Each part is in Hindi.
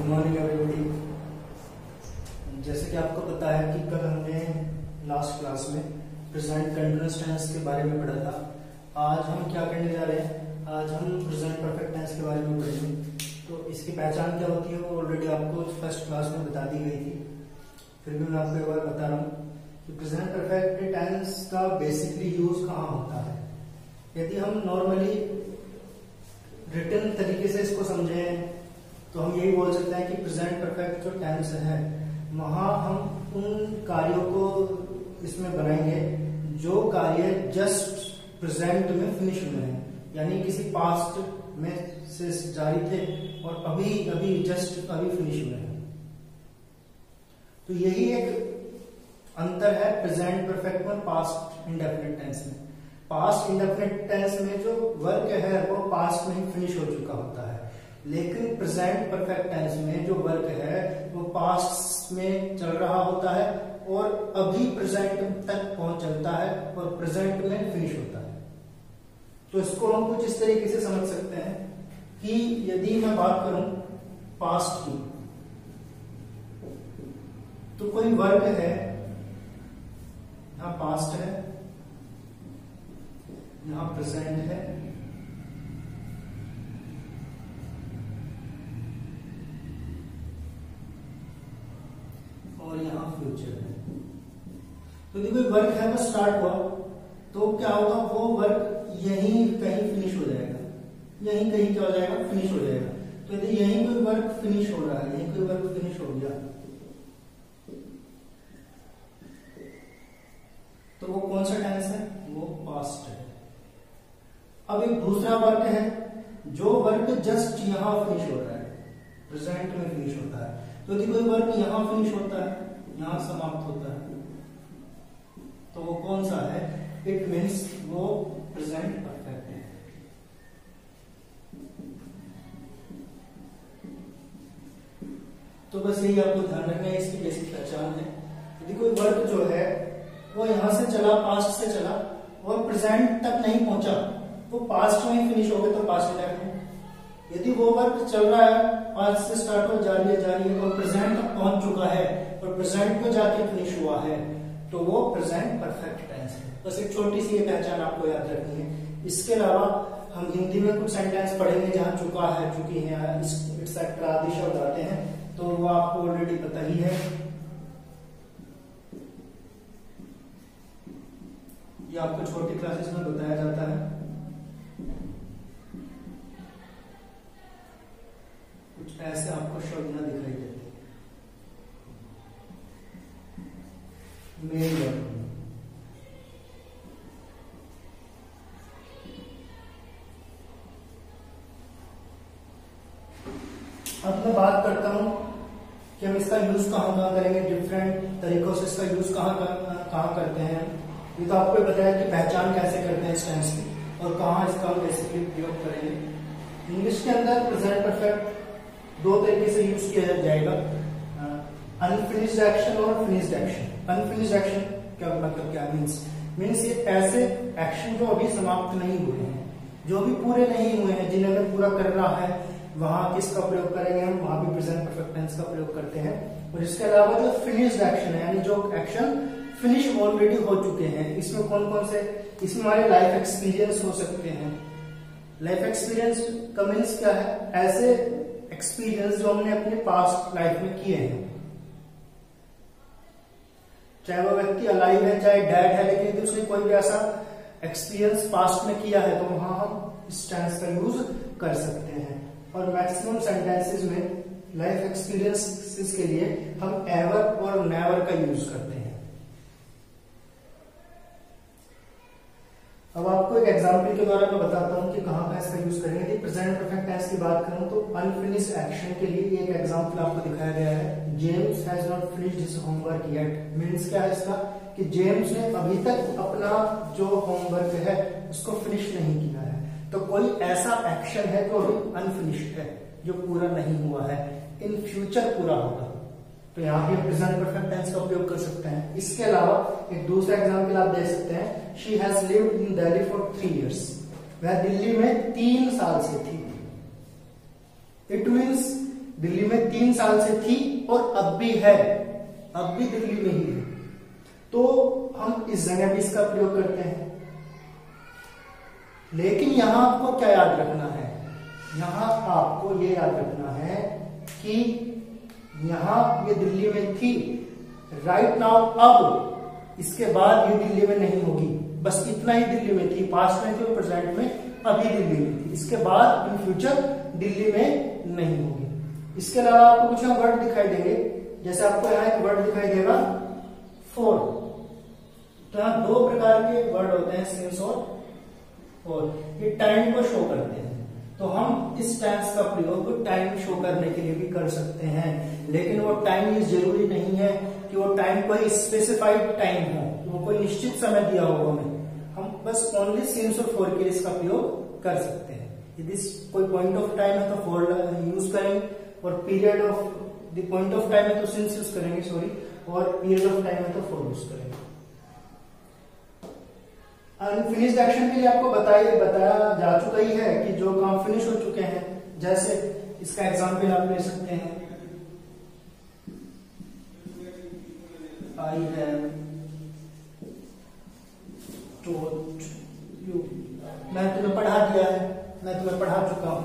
Good morning everybody. जैसे कि आपको पता है कि कल हमने लास्ट क्लास में प्रेजेंट कंटीन्यूअस टेंस के बारे में पढ़ा था। आज हम क्या करने जा रहे हैं, आज हम प्रेजेंट परफेक्ट टेंस के बारे में पढ़ेंगे। तो इसकी पहचान क्या होती है वो ऑलरेडी आपको फर्स्ट क्लास में बता दी गई थी, फिर भी मैं आपको एक बार बता रहा हूँ कि प्रेजेंट परफेक्ट टेंस का बेसिकली यूज कहाँ होता है। यदि हम नॉर्मली रिटन तरीके से इसको समझें तो हम यही बोल सकते हैं कि प्रेजेंट परफेक्ट जो टेंस है वहां हम उन कार्यों को इसमें बनाएंगे जो कार्य जस्ट प्रेजेंट में फिनिश हुए हैं, यानी किसी पास्ट में से जारी थे और अभी अभी जस्ट अभी फिनिश हुए हैं। तो यही एक अंतर है प्रेजेंट परफेक्ट में पास्ट इंडेफिनिट टेंस में। पास्ट इंडेफिनिट टेंस में जो वर्क है वो पास्ट में ही फिनिश हो चुका होता है, लेकिन प्रेजेंट परफेक्ट टेंस में जो वर्क है वो पास्ट में चल रहा होता है और अभी प्रेजेंट तक पहुंच चलता है और प्रेजेंट में फिनिश होता है। तो इसको हम कुछ इस तरीके से समझ सकते हैं कि यदि मैं बात करूं पास्ट की, तो कोई वर्क है, यहां पास्ट है, यहां प्रेजेंट है, और यहां फ्यूचर है। तो यदि कोई वर्क है वो स्टार्ट हुआ तो क्या होगा, वो वर्क यहीं कहीं फिनिश हो जाएगा, यहीं कहीं क्या हो जाएगा, फिनिश हो जाएगा। तो यदि यहीं कोई वर्क फिनिश हो रहा है, यहीं कोई वर्क फिनिश हो गया, तो वो कौन सा टेंस है, वो पास्ट है। अब एक दूसरा वर्क है जो वर्क जस्ट यहां फिनिश हो रहा है, प्रेजेंट में फिनिश होता है। तो यदि कोई वर्क यहां फिनिश होता है, यहां समाप्त होता है, तो वो कौन सा है, इट मीन्स वो प्रेजेंट परफेक्ट है। तो बस यही आपको ध्यान रखना है, इसकी बेसिक पहचान है। यदि कोई वर्क जो है वो यहां से चला, पास्ट से चला और प्रेजेंट तक नहीं पहुंचा, वो पास्ट में ही फिनिश हो गया तो पास्ट इंडेफिनिट। यदि वो वर्क चल रहा है, पास्ट से स्टार्ट हो जा रही है और प्रेजेंट तक पहुंच चुका है और प्रेजेंट में जाके फिनिश हुआ है, तो वो प्रेजेंट परफेक्ट टेंस है। बस एक छोटी सी ये पहचान आपको याद रखनी है। इसके अलावा हम हिंदी में कुछ सेंटेंस पढ़ेंगे जहां चुका है, चुकी है, एक्सेट्रा आदि शब्द आते हैं, तो वो आपको ऑलरेडी पता ही है। ये आपको छोटी क्लासेस में बताया जाता है। कुछ ऐसे आपको शब्द ना दिखाई देते, मेन वर्क। अब मैं बात करता हूं कि हम इसका यूज कहां करेंगे, डिफरेंट तरीकों से इसका यूज कहां करते हैं। ये तो आपको पता है कि पहचान कैसे करते हैं इस टेंस की और कहां इसका हम बेसिकली प्रयोग करेंगे। इंग्लिश के अंदर प्रेजेंट परफेक्ट दो तरीके से यूज किया जाएगा, अनफिनिश्ड एक्शन और फिनिश्ड एक्शन। अनफिनिश्ड एक्शन क्या मतलब, क्या मीन्स ये ऐसे एक्शन जो अभी समाप्त नहीं हुए हैं, जो अभी पूरे नहीं हुए हैं, जिन्हें हमें पूरा करना है, वहां किसका प्रयोग करेंगे हम, वहां भी प्रेजेंट परफेक्ट टेंस का प्रयोग करते हैं। और इसके अलावा जो फिनिश्ड एक्शन है, यानी जो एक्शन फिनिश ऑलरेडी हो चुके हैं, इसमें कौन कौन से, इसमें हमारे लाइफ एक्सपीरियंस हो सकते हैं। लाइफ एक्सपीरियंस का मीन्स क्या है, ऐसे एक्सपीरियंस जो हमने अपने पास्ट लाइफ में किए हैं, चाहे वो व्यक्ति अलाइव है चाहे डेड है, लेकिन यदि उसने कोई भी ऐसा एक्सपीरियंस पास्ट में किया है तो वहां हम इस टेंस का यूज कर सकते हैं। और मैक्सिमम सेंटेंसेस में लाइफ एक्सपीरियंसेस के लिए हम एवर और नेवर का यूज करते हैं। अब आपको एक एग्जांपल के द्वारा मैं बताता हूं कि कहां इसका यूज करेंगे। प्रेजेंट परफेक्ट टेंस की बात करूं तो अनफिनिश्ड एक्शन के लिए एक एग्जांपल आपको दिखाया गया है, James has not finished his homework yet. Means क्या है इसका, कि जेम्स ने अभी तक अपना जो होमवर्क है उसको फिनिश नहीं किया है। तो कोई ऐसा एक्शन है जो अभी अनफिनिश्ड है, जो पूरा नहीं हुआ है, इन फ्यूचर पूरा होगा, तो यहाँ भी प्रेजेंट परफेक्ट टेंस का उपयोग कर सकते हैं। इसके अलावा एक दूसरा एग्जांपल आप दे सकते हैं, she has lived in Delhi for 3 years। वह दिल्ली में 3 साल से थी। इट मीन्स दिल्ली में 3 साल से थी और अब भी है, अब भी दिल्ली में ही है, तो हम इस जगह भी इसका प्रयोग करते हैं। लेकिन यहां आपको क्या याद रखना है, यहां आपको ये याद रखना है कि यहां ये दिल्ली में थी, राइट नाउ, अब इसके बाद ये दिल्ली में नहीं होगी, बस इतना ही दिल्ली में थी, पास्ट में थी और प्रेजेंट में अभी दिल्ली में थी, इसके बाद इन फ्यूचर दिल्ली में नहीं होगी। इसके अलावा आपको कुछ वर्ड दिखाई देंगे, जैसे आपको यहाँ एक वर्ड दिखाई देगा फॉर, तो यहाँ 2 प्रकार के वर्ड होते हैं, सिंस और फॉर, ये टाइम को शो करते हैं, तो हम इस टेंस का प्रयोग टाइम शो करने के लिए भी कर सकते हैं, लेकिन वो टाइम ये जरूरी नहीं है कि वो टाइम कोई स्पेसिफाइड टाइम हो, वो कोई निश्चित समय दिया हो हमें, हम बस ओनली सिंस और फॉर के लिए इसका प्रयोग कर सकते हैं। यदि कोई पॉइंट ऑफ टाइम है तो फॉर यूज करेंगे, और period of the point of time है तो सिंस यूज करेंगे, सॉरी, और पीरियड ऑफ टाइम है तो फॉर यूज करेंगे। अनफिनिश्ड एक्शन के लिए आपको बताया जा चुका ही है कि जो काम फिनिश हो चुके हैं, जैसे इसका एग्जांपल आप ले सकते हैं, आई हैव टोल्ड यू, मैं तुम्हें पढ़ा दिया है, मैं तुम्हें पढ़ा चुका हूं,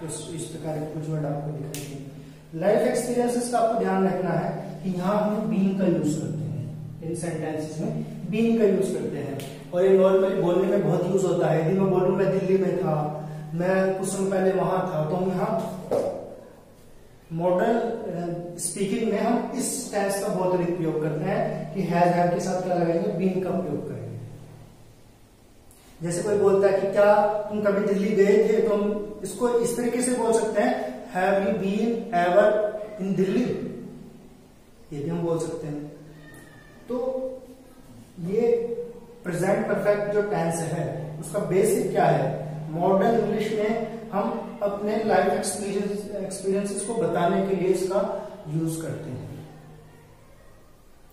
तो इस प्रकार के कुछ वर्ड आपको दिखाई देंगे। लाइफ एक्सपीरियंसेस का आपको ध्यान रखना है कि यहाँ हम बीइंग का यूज करते हैं, इन सेंटेंसेस में बीइंग का यूज करते हैं, और ये नॉर्मली बोलने में बहुत यूज होता है। यदि मैं बोलूं मैं दिल्ली में था, मैं कुछ समय पहले वहां था, तो हम यहाँ मॉडर्न स्पीकिंग में हम इस टेंस का बहुत अधिक प्रयोग करते हैं कि हैज हैव के साथ क्या लगाएंगे, बीइंग का प्रयोग करेंगे। जैसे कोई बोलता है कि क्या तुम कभी दिल्ली गए थे, तो हम इसको इस तरीके से बोल सकते हैं, have you been ever in Delhi, ये भी हम बोल सकते हैं। तो ये प्रेजेंट परफेक्ट जो टेंस है उसका बेसिक क्या है, मॉडर्न इंग्लिश में हम अपने लाइफ एक्सपीरियंसेस को बताने के लिए इसका यूज करते हैं,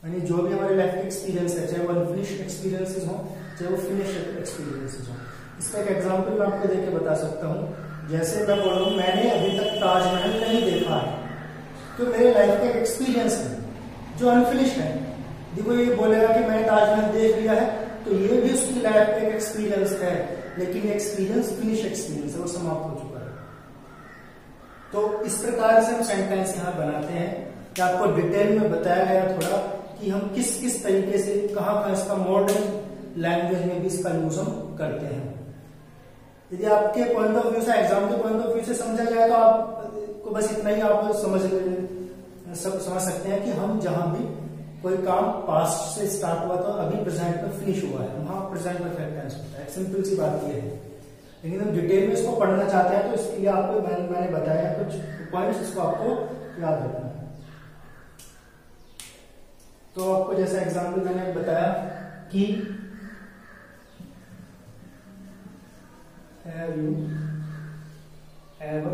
यानी जो भी हमारे लाइफ के एक्सपीरियंस है, चाहे वो अनफिनिश्ड एक्सपीरियंसेस हो, चाहे वो फिनिश्ड एक्सपीरियंसेस हो। इसका एक एग्जांपल मैं आपको देके बता सकता हूँ। जैसे मैं बोल रहा हूँ मैंने अभी तक ताजमहल नहीं देखा है, तो मेरे लाइफ का एक एक्सपीरियंस है जो अनफिनिश्ड है। देखो ये बोलेगा कि मैंने ताजमहल देख लिया है, तो ये भी उसकी लाइफ का एक एक्सपीरियंस है, लेकिन ये एक्सपीरियंस फिनिश एक्सपीरियंस है, वो समाप्त हो चुका है। तो इस प्रकार से हम सेंटेंस यहाँ बनाते हैं कि आपको डिटेल में बताया गया थोड़ा कि हम किस किस तरीके से कहाँ इसका मॉडर्न लैंग्वेज में भी इसका यूज हम करते हैं। यदि आपके पॉइंट ऑफ व्यू से, एग्जाम के पॉइंट ऑफ व्यू से समझा जाए तो आपको बस इतना ही आप समझ सकते हैं कि हम जहां भी कोई काम पास्ट से स्टार्ट हुआ तो अभी प्रेजेंट में फिनिश हुआ है, वहां प्रेजेंट परफेक्ट टेंस होता है। सिंपल सी बात ये है, लेकिन हम डिटेल में इसको पढ़ना चाहते हैं तो इसके लिए आपको मैंने बताया कुछ पॉइंट्स, इसको आपको याद रखना है। तो आपको जैसा एग्जाम्पल मैंने बताया कि have you ever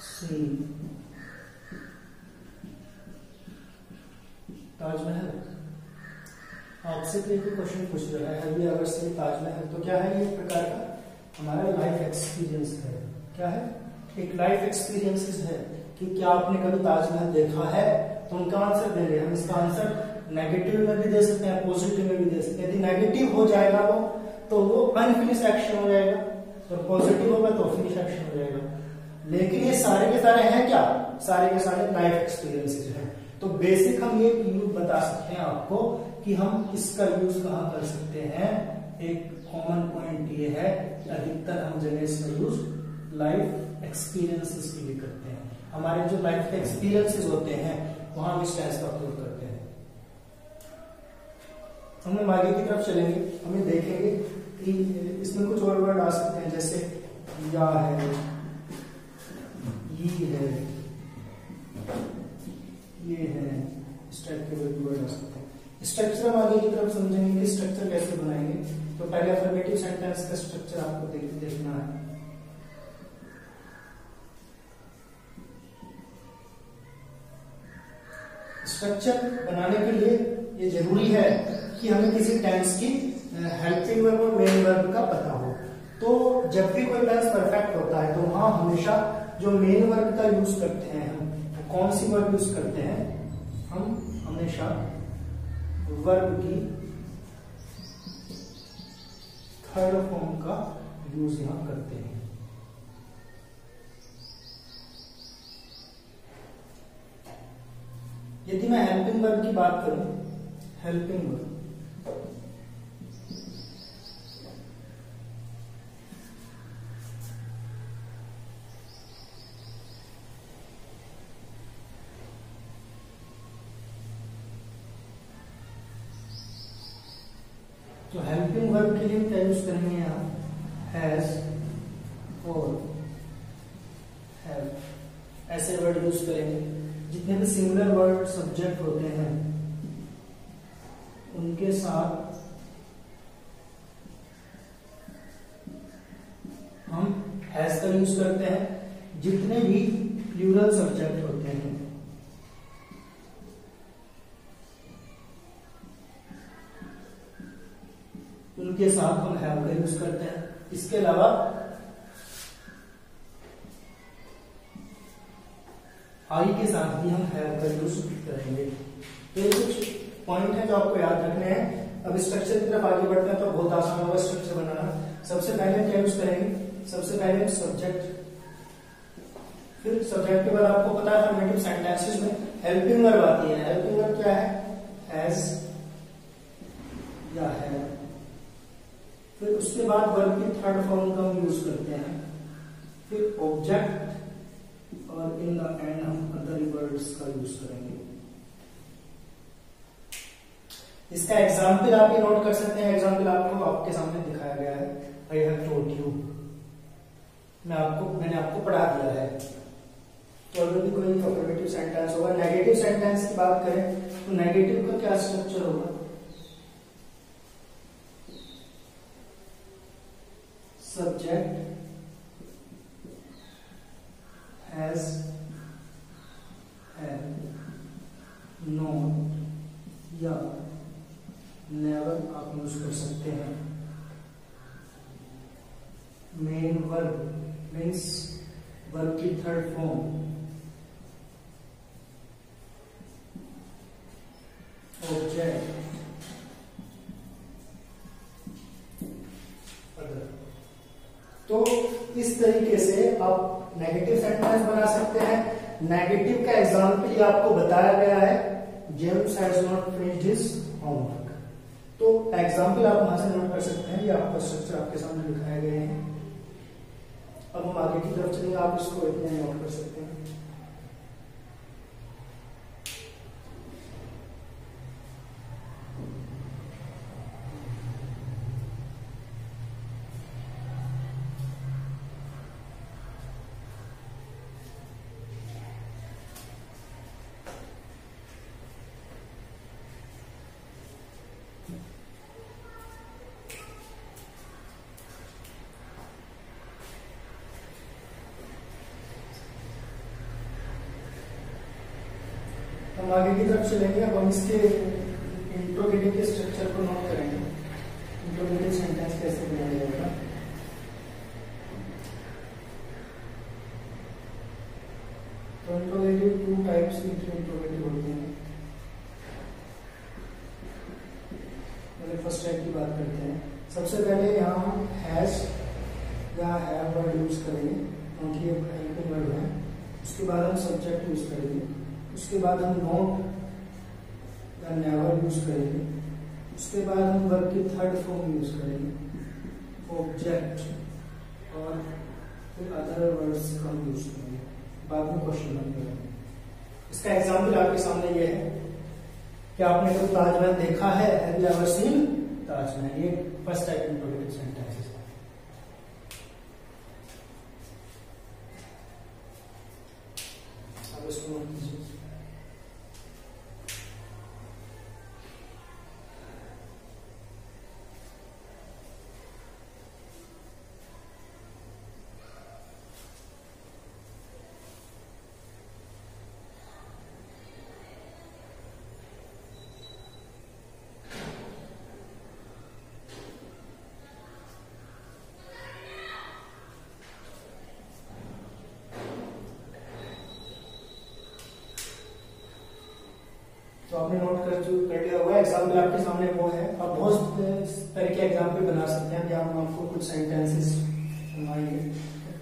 seen Taj Mahal, आपसे कोई क्वेश्चन पूछ रहा है have you ever seen Taj Mahal, तो क्या है ये एक प्रकार का हमारा लाइफ एक्सपीरियंस है। क्या है, एक लाइफ एक्सपीरियंसेस है कि क्या आपने कभी ताजमहल देखा है, तो उनका आंसर देंगे। हम इसका आंसर नेगेटिव में भी दे सकते हैं, पॉजिटिव में भी दे सकते हैं। यदि नेगेटिव हो जाएगा वो तो वो अनफिनिश एक्शन हो जाएगा, और पॉजिटिव होगा तो फिनिश एक्शन हो जाएगा। लेकिन ये सारे के सारे हैं क्या, सारे के सारे लाइफ एक्सपीरियंसेस हैं। तो बेसिक हम ये यूज बता सकते हैं आपको कि हम इसका यूज कहाँ कर सकते हैं। एक कॉमन पॉइंट ये है कि अधिकतर हम जगह इसका यूज लाइफ एक्सपीरियंसेस के लिए करते हैं। हमारे जो लाइफ के एक्सपीरियंसेस होते हैं वहां हम इस टेंस का प्रयोग करते हैं। हम आगे की तरफ चलेंगे, हमें देखेंगे कि इसमें कुछ और वर्ड आ सकते हैं, जैसे या है, ये है, ये है, इस टाइप के वर्ड आ सकते हैं। स्ट्रक्चर हम आगे की तरफ समझेंगे कि स्ट्रक्चर कैसे बनाएंगे। तो पहले अफर्मेटिव सेंटेंस का स्ट्रक्चर आपको देखना है। स्ट्रक्चर बनाने के लिए ये जरूरी है कि हमें किसी टेंस की हेल्पिंग वर्ब और मेन वर्ब का पता हो। तो जब भी कोई टेंस परफेक्ट होता है तो वहां यहाँ हमेशा जो मेन वर्ब का यूज करते हैं हम, तो कौन सी वर्ब यूज करते हैं? हम हमेशा वर्ब की थर्ड फॉर्म का यूज यहां करते हैं। यदि मैं हेल्पिंग वर्ब की बात करूं, हेल्पिंग वर्ब, तो हेल्पिंग वर्ब के लिए क्या यूज करेंगे यहां? हैज और हैव, ऐसे वर्ड यूज करेंगे। जितने भी सिंगुलर वर्ड सब्जेक्ट होते हैं उनके साथ हम हैज का यूज करते हैं। जितने भी प्लूरल सब्जेक्ट होते हैं उनके साथ हम हैव का यूज करते हैं। इसके अलावा आई के साथ भी हम हैव का यूज करेंगे। तो ये कुछ पॉइंट है जो आपको याद रखने हैं। अब स्ट्रक्चर की तरफ आगे बढ़ते हैं तो बहुत आसान होगा स्ट्रक्चर बनाना। सबसे पहले क्या यूज करेंगे? सबसे पहले सब्जेक्ट, फिर सब्जेक्ट के बाद आपको पता है अफर्मेटिव सेंटेंसेस में हेल्पिंग वर्ब आती है। हेल्पिंग वर्ब क्या है? हैज या हैव। फिर उसके बाद वर्ब की थर्ड फॉर्म का हम यूज करते हैं। फिर ऑब्जेक्ट और इन द एंड हम अदर वर्ड्स का यूज करेंगे। इसका एग्जाम्पल आप ही नोट कर सकते हैं। एग्जाम्पल आपको आपके सामने दिखाया गया है। आई हैव टोल्ड यू, मैंने आपको पढ़ा दिया है। तो अगर भी कोई अफर्मेटिव सेंटेंस होगा, नेगेटिव सेंटेंस की बात करें तो नेगेटिव का क्या स्ट्रक्चर होगा? सब्जेक्ट हैज, हैव, नॉट या नेवर आप यूज कर सकते हैं। मेन वर्ब मीन्स वर्ब की थर्ड फॉर्म, ऑब्जेक्ट, अदर। तो इस तरीके से आप नेगेटिव सेंटेंस बना सकते हैं। नेगेटिव का एग्जाम्पल ये आपको बताया गया है, James has not finished his homework. तो एग्जाम्पल आप वहां से नोट कर सकते हैं। ये आपका स्ट्रक्चर आपके सामने दिखाए गए हैं। अब हम आगे की तरफ चलेंगे, आप इसको इतने नोट कर सकते हैं। हम आगे की तरफ चलेंगे। अब हम इसके इंट्रोगेटिव के स्ट्रक्चर को नोट करेंगे। इंट्रोगेटिव सेंटेंस कैसे बनाया जाएगा? तो इंट्रोगेटिव टू टाइप्स की इंट्रोगेटिव होते हैं। पहले फर्स्ट टाइप की बात करते हैं। सबसे पहले यहाँ हम हैज या हैव वर्ड यूज करेंगे क्योंकि ये हेल्पिंग वर्ड है। उसके बाद हम सब्जेक्ट यूज करेंगे। उसके बाद हम नॉट या नेवर यूज करेंगे। उसके बाद हम वर्ब की थर्ड फॉर्म यूज करेंगे, ऑब्जेक्ट, और फिर अदर वर्ड्स का हम यूज करेंगे। बाद में क्वेश्चन बन करेंगे। इसका एग्जाम्पल आपके सामने ये है कि आपने कभी ताजमहल देखा है? Have you ever seen Taj Mahal? ये फर्स्ट टाइप इंट्रोगेटिव सेंटेंसेस है। अब इसको नोट कीजिए। तो आपने नोट कर लिया होगा। एग्जाम्पल आपके सामने वो है। आप बहुत इस तरह के एग्जाम्पल बना सकते हैं। या हम आपको कुछ सेंटेंसेस बनाएंगे।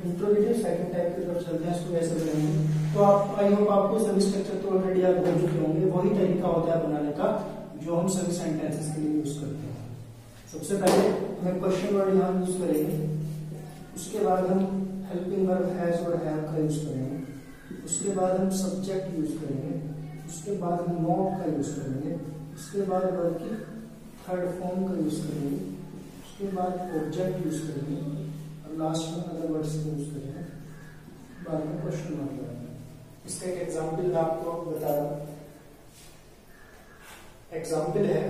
इंट्रोगेटिव सेकंड टाइप की तरफ चलते हैं, इसको कैसे बनाएंगे। तो आप आई होप आपको सभी स्ट्रक्चर तो ऑलरेडी आप बन चुके होंगे। वही तरीका होता है बनाने का जो हम सभी सेंटेंसेस के लिए यूज करते हैं। सबसे पहले हम क्वेश्चन वर्ड यहाँ यूज करेंगे, उसके बाद हम हेल्पिंग वर्ब हैज और हैव का यूज करेंगे, उसके बाद हम सब्जेक्ट यूज करेंगे, उसके बाद हम नॉट का यूज करेंगे, उसके बाद वर्ब की थर्ड फॉर्म का यूज करेंगे, उसके बाद ऑब्जेक्ट यूज करेंगे और लास्ट में अदर वर्ड्स का यूज करेंगे, बाद में क्वेश्चन मार्क लगाएंगे। इसका एक एग्जाम्पल मैं आपको बता रहा हूं। एग्जाम्पल है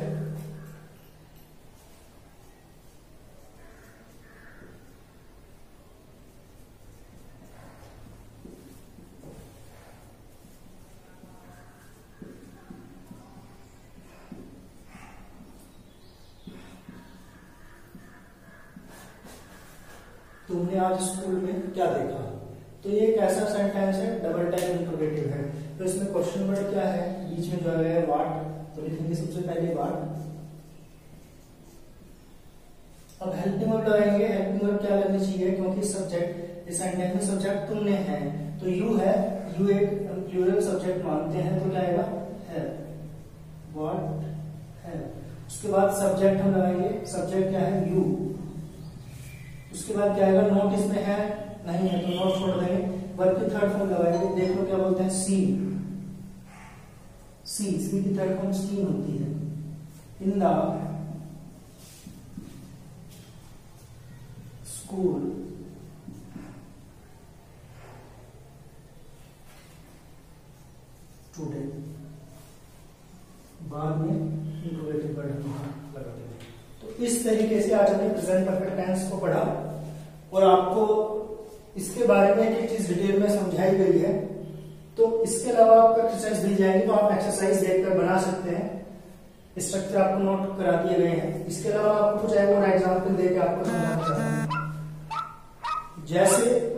तुमने आज स्कूल में क्या देखा। तो ये एक ऐसा सेंटेंस है, डबल टाइप इंट्रोगेटिव है। तो इसमें क्वेश्चन वर्ड क्या है, बीच में जो है व्हाट, तो लिखेंगे सबसे पहले व्हाट। अब हेल्पिंग वर्ब लगाएंगे। हेल्पिंग वर्ब क्या लगनी चाहिए, क्योंकि सब्जेक्ट इस सेंटेंस में सब्जेक्ट तुमने है, तो यू है, यू एक प्लूरल सब्जेक्ट मानते हैं, तो क्या आएगा है, व्हाट है। उसके बाद सब्जेक्ट हम लगाएंगे। सब्जेक्ट क्या है, यू। उसके बाद क्या आएगा, नोट इसमें है नहीं है तो नोट छोड़ देंगे। वर्ब की थर्ड फॉर्म लगाएंगे। देख लो क्या बोलते हैं, सी। सी की थर्ड फॉर्म सीन होती है। इन द स्कूल टुडे, बाद में इंट्रोगेटिव वर्ड हम लगा देंगे। तो इस तरीके से आज हमने प्रेजेंट परफेक्ट टेंस को पढ़ा और आपको इसके बारे में एक चीज डिटेल में समझाई गई है। तो इसके अलावा आपको एक्सरसाइज दी जाएगी, तो आप एक्सरसाइज देखकर बना सकते हैं। स्ट्रक्चर आपको नोट करा दिए गए हैं। इसके अलावा आपको कुछ और एग्जाम्पल देकर आपको समझाना चाहता हूं। जैसे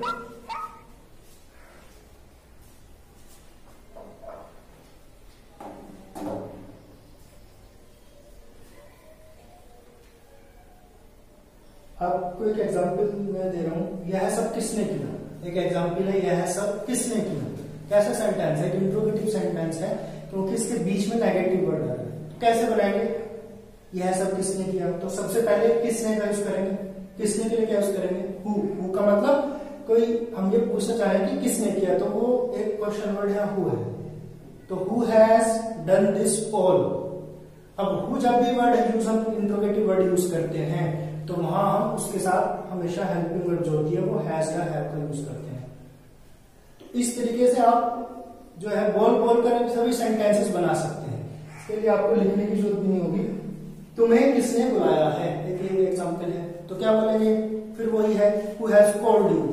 आपको एक एग्जाम्पल मैं दे रहा हूं, यह सब किसने किया। एक एग्जाम्पल है, यह सब किसने किया। कैसा सेंटेंस है, इंट्रोगेटिव सेंटेंस है, क्योंकि इसके बीच में नेगेटिव वर्ड आ रहा है। तो कैसे बनाएंगे, यह सब किसने किया। तो सबसे पहले किसने का यूज करेंगे। किसने के लिए क्या यूज करेंगे, हु का मतलब कोई हम ये पूछना चाह रहे हैं कि किसने किया, तो वो एक क्वेश्चन वर्ड यहाँ हु है। तो who has done this all. अब हु जब भी वर्ड यूज हम इंट्रोगेटिव वर्ड यूज करते हैं तो वहां हम उसके साथ हमेशा हेल्पिंग वर्ब जो होती है वो हैज या हैव का यूज करते हैं। तो इस तरीके से आप जो है बोल कर सभी सेंटेंसेस बना सकते हैं। इसके लिए आपको लिखने की जरूरत नहीं होगी। तुम्हें किसने बुलाया है, एक एग्जाम्पल है, तो क्या बोलेंगे, फिर वही है हु हैज कॉल्ड यू।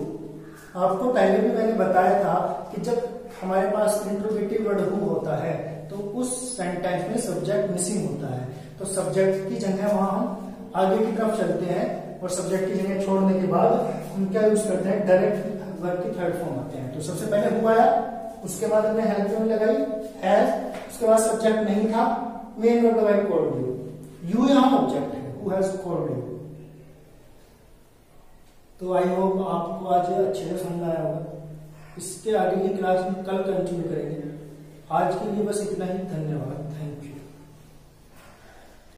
आपको पहले भी मैंने बताया था कि जब हमारे पास इंट्रोगेटिव वर्ड हु होता है तो उस सेंटेंस में सब्जेक्ट मिसिंग होता है। तो सब्जेक्ट की जगह वहां हम आगे की तरफ चलते हैं और सब्जेक्ट की जगह छोड़ने के बाद हम क्या यूज करते हैं, डायरेक्ट वर्ब की थर्ड फॉर्म आते हैं। तो सबसे पहले हु आया, उसके बाद हमने हेल्प में लगाई हैज, उसके बाद सब्जेक्ट नहीं था, मेन वर्ब लगाई कॉल्ड यू। यू यहाँ ऑब्जेक्ट है, हु हैज कॉल्ड यू। तो आई होप आपको आज अच्छे से समझ आया होगा। इसके आगे की क्लास में कल कंटिन्यू करेंगे। आज के लिए बस इतना ही। धन्यवाद।